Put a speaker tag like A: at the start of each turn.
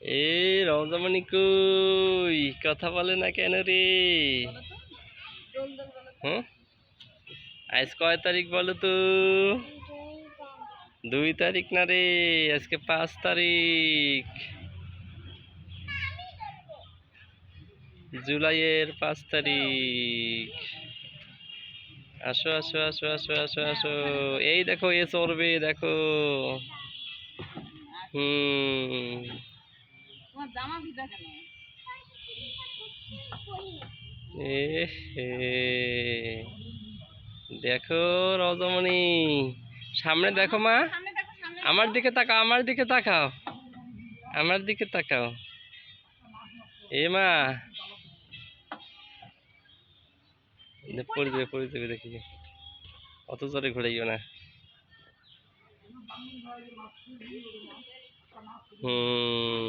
A: এ রমজামণি কই কথা বলে না কেন রে? হুম, আজ কয় তারিখ বলো তো? 2 তারিখ না রে, আজকে 5 তারিখ, জুলাইয়ের 5 তারিখ। আসো আসো আসো আসো আসো আসো, এই দেখো এ চড়বে দেখো। হুম, এ হে, দেখো রজমণি, সামনে দেখো মা, আমার দিকে তাকাও, আমার দিকে তাকাও, আমার দিকে তাকাও। এ মা, পড়ে যাবে পড়ে যাবে, দেখি অত জোরে ঘুরাইও না। হুম।